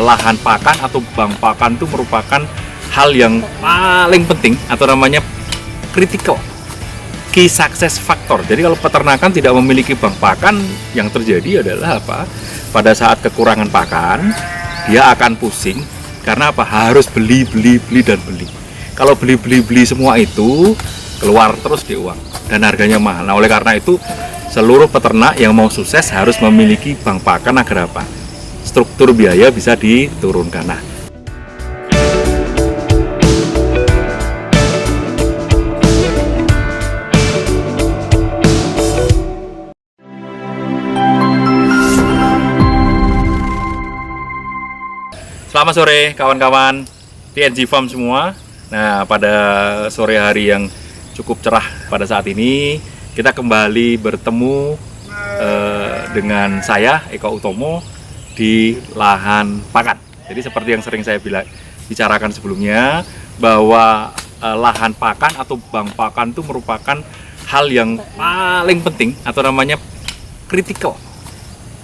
lahan pakan atau bank pakan itu merupakan hal yang paling penting atau namanya critical key success factor. Jadi kalau peternakan tidak memiliki bank pakan, yang terjadi adalah apa? Pada saat kekurangan pakan, dia akan pusing karena apa? Harus beli dan beli. Kalau beli semua itu keluar terus di uang dan harganya mahal. Nah, oleh karena itu seluruh peternak yang mau sukses harus memiliki bank pakan agar apa? Struktur biaya bisa diturunkan. Nah, selamat sore kawan-kawan TNG Farm semua. Nah, pada sore hari yang cukup cerah pada saat ini, kita kembali bertemu dengan saya, Eko Utomo, di lahan pakan. Jadi seperti yang sering saya bicarakan sebelumnya, bahwa lahan pakan atau bank pakan itu merupakan hal yang paling penting atau namanya critical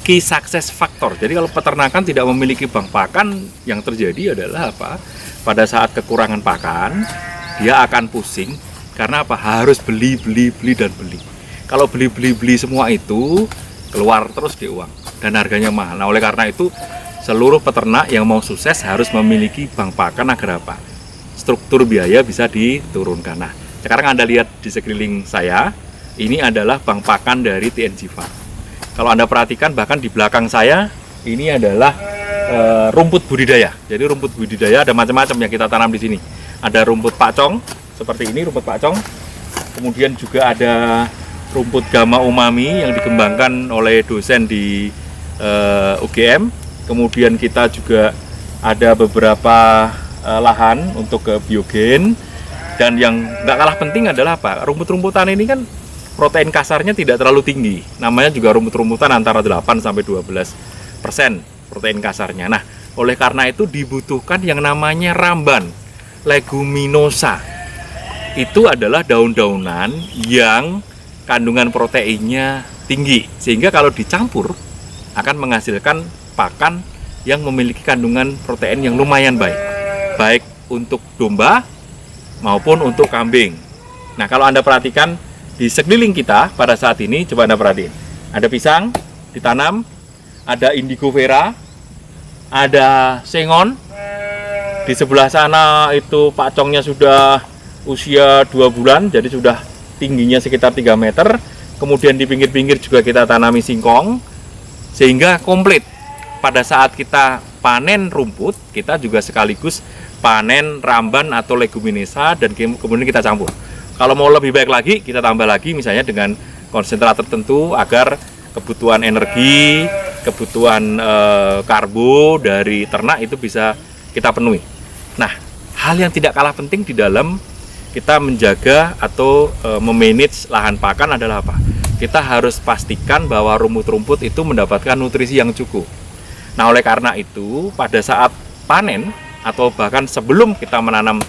key success factor. Jadi kalau peternakan tidak memiliki bank pakan, yang terjadi adalah apa? Pada saat kekurangan pakan, dia akan pusing karena apa? Harus beli dan beli. Kalau beli semua itu keluar terus di uang dan harganya mahal. Nah, oleh karena itu seluruh peternak yang mau sukses harus memiliki bank pakan agar apa? Struktur biaya bisa diturunkan. Nah, sekarang Anda lihat di sekeliling saya, ini adalah bank pakan dari TNG Farm. Kalau Anda perhatikan, bahkan di belakang saya ini adalah rumput budidaya. Jadi rumput budidaya ada macam-macam yang kita tanam di sini. Ada rumput pakcong seperti ini, rumput pakcong. Kemudian juga ada rumput gama umami yang dikembangkan oleh dosen di UGM. Kemudian kita juga ada beberapa lahan untuk ke biogen. Dan yang nggak kalah penting adalah apa? Rumput-rumputan ini kan protein kasarnya tidak terlalu tinggi. Namanya juga rumput-rumputan antara 8 sampai 12% protein kasarnya. Nah, oleh karena itu dibutuhkan yang namanya ramban, leguminosa. Itu adalah daun-daunan yang kandungan proteinnya tinggi, sehingga kalau dicampur akan menghasilkan pakan yang memiliki kandungan protein yang lumayan baik untuk domba maupun untuk kambing. Nah, kalau Anda perhatikan di sekeliling kita pada saat ini, coba Anda perhatiin. Ada pisang ditanam, ada indigo vera, ada sengon. Di sebelah sana itu pakcongnya sudah usia 2 bulan, jadi sudah tingginya sekitar 3 meter. Kemudian di pinggir-pinggir juga kita tanami singkong, sehingga komplit. Pada saat kita panen rumput, kita juga sekaligus panen ramban atau leguminosa dan kemudian kita campur. Kalau mau lebih baik lagi, kita tambah lagi misalnya dengan konsentrat tertentu agar kebutuhan energi, kebutuhan karbo dari ternak itu bisa kita penuhi. Nah, hal yang tidak kalah penting di dalam kita menjaga atau memanage lahan pakan adalah apa? Kita harus pastikan bahwa rumput-rumput itu mendapatkan nutrisi yang cukup. Nah, oleh karena itu, pada saat panen atau bahkan sebelum kita menanam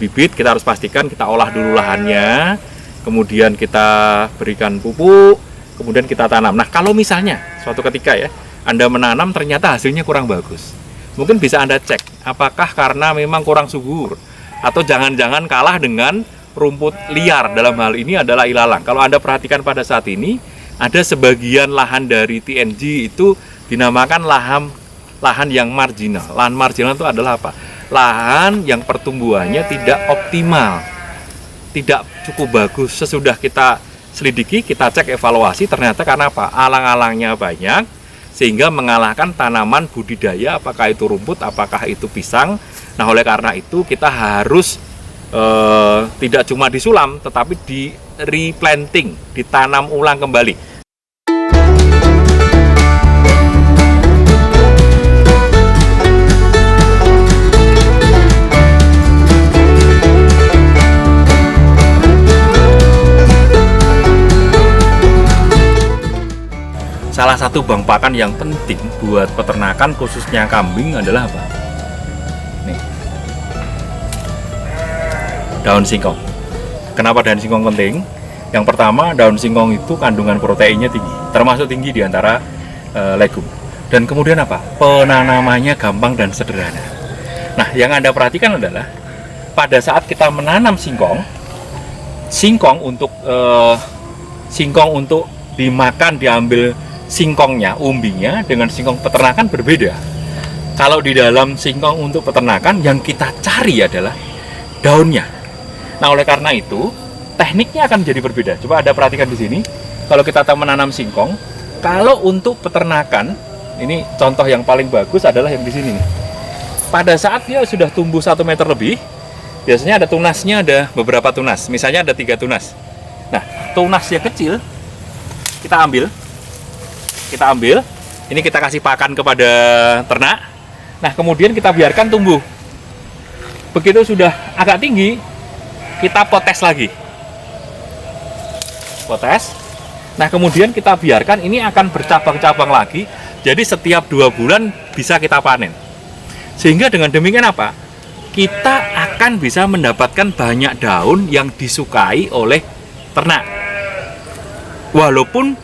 bibit, kita harus pastikan kita olah dulu lahannya, kemudian kita berikan pupuk, kemudian kita tanam. Nah, kalau misalnya suatu ketika ya Anda menanam ternyata hasilnya kurang bagus, mungkin bisa Anda cek apakah karena memang kurang subur atau jangan-jangan kalah dengan rumput liar. Dalam hal ini adalah ilalang. Kalau Anda perhatikan pada saat ini ada sebagian lahan dari TNG itu dinamakan lahan yang marginal. Lahan marginal itu adalah apa? Lahan yang pertumbuhannya tidak optimal, tidak cukup bagus. Sesudah kita selidiki, kita cek evaluasi, ternyata karena apa? Alang-alangnya banyak, sehingga mengalahkan tanaman budidaya, apakah itu rumput, apakah itu pisang. Nah, oleh karena itu kita harus tidak cuma disulam, tetapi di replanting, ditanam ulang kembali. Salah satu bank pakan yang penting buat peternakan khususnya kambing adalah apa? Nih, daun singkong. Kenapa daun singkong penting? Yang pertama, daun singkong itu kandungan proteinnya tinggi, termasuk tinggi di antara legum. Dan kemudian apa? Penanamannya gampang dan sederhana. Nah, yang Anda perhatikan adalah pada saat kita menanam singkong untuk dimakan, diambil singkongnya, umbinya, dengan singkong peternakan berbeda. Kalau di dalam singkong untuk peternakan yang kita cari adalah daunnya. Nah, oleh karena itu tekniknya akan menjadi berbeda. Coba Anda perhatikan di sini. Kalau kita menanam singkong, kalau untuk peternakan, ini contoh yang paling bagus adalah yang di sini nih. Pada saat dia sudah tumbuh 1 meter lebih, biasanya ada tunasnya, ada beberapa tunas. Misalnya ada 3 tunas. Nah, tunasnya kecil, kita ambil. Ini kita kasih pakan kepada ternak. Nah, kemudian kita biarkan tumbuh. Begitu sudah agak tinggi, kita potes lagi. Potes. Nah, kemudian kita biarkan ini akan bercabang-cabang lagi. Jadi setiap 2 bulan bisa kita panen. Sehingga dengan demikian apa? Kita akan bisa mendapatkan banyak daun yang disukai oleh ternak. Walaupun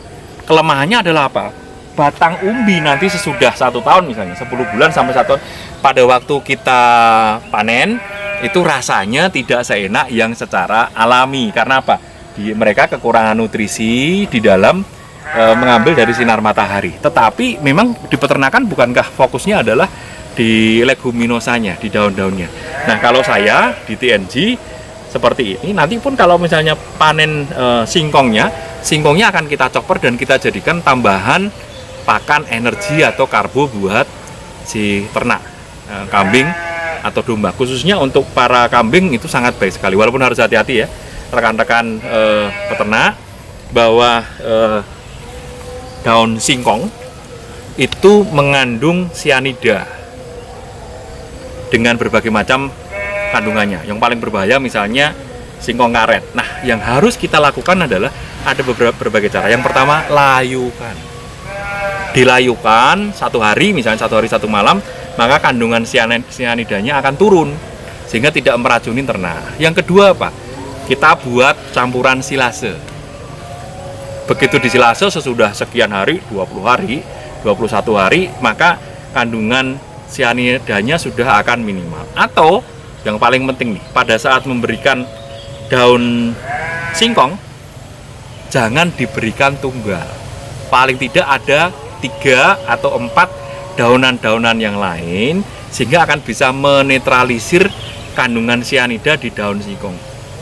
kelemahannya adalah apa? Batang umbi nanti sesudah 1 tahun misalnya, 10 bulan sampai 1 tahun, pada waktu kita panen, itu rasanya tidak seenak yang secara alami. Karena apa? Mereka kekurangan nutrisi di dalam mengambil dari sinar matahari. Tetapi memang di peternakan bukankah fokusnya adalah di leguminosanya, di daun-daunnya. Nah, kalau saya di TNG seperti ini, nanti pun kalau misalnya panen singkongnya akan kita chopper dan kita jadikan tambahan pakan energi atau karbo buat si ternak, kambing atau domba. Khususnya untuk para kambing itu sangat baik sekali. Walaupun harus hati-hati ya, rekan-rekan peternak, bahwa daun singkong itu mengandung sianida dengan berbagai macam kandungannya. Yang paling berbahaya misalnya singkong karet. Nah, yang harus kita lakukan adalah ada berbagai cara. Yang pertama, layukan. Dilayukan 1 hari, misalnya 1 hari 1 malam, maka kandungan sianidanya akan turun sehingga tidak meracuni ternak. Yang kedua apa? Kita buat campuran silase. Begitu disilase sesudah sekian hari, 20 hari, 21 hari, maka kandungan sianidanya sudah akan minimal. Atau yang paling penting nih, pada saat memberikan daun singkong, jangan diberikan tunggal. Paling tidak ada 3 atau 4 daunan-daunan yang lain, sehingga akan bisa menetralisir kandungan sianida di daun singkong.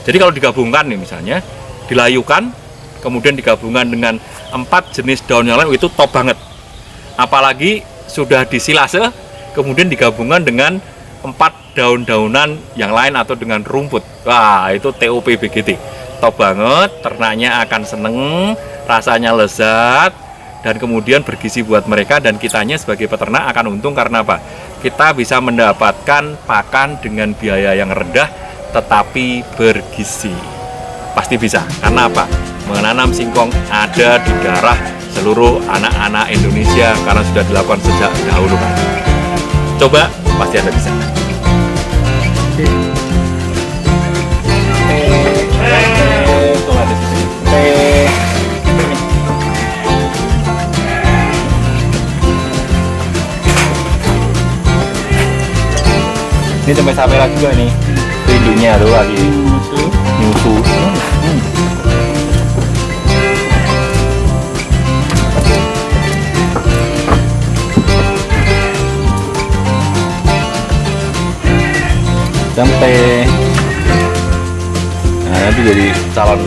Jadi kalau digabungkan nih misalnya, dilayukan, kemudian digabungkan dengan 4 jenis daun yang lain, itu top banget. Apalagi sudah disilase, kemudian digabungkan dengan 4 daun-daunan yang lain atau dengan rumput. Wah, itu TOP BGT. Top banget, ternaknya akan seneng, rasanya lezat, dan kemudian bergizi buat mereka, dan kitanya sebagai peternak akan untung karena apa? Kita bisa mendapatkan pakan dengan biaya yang rendah tetapi bergizi. Pasti bisa. Karena apa? Menanam singkong ada di darah seluruh anak-anak Indonesia karena sudah dilakukan sejak dahulu. Coba, pasti Anda bisa. Ini sampai sampai juga nih rindunya tuh lagi nyusu. Sampai nah nanti jadi calon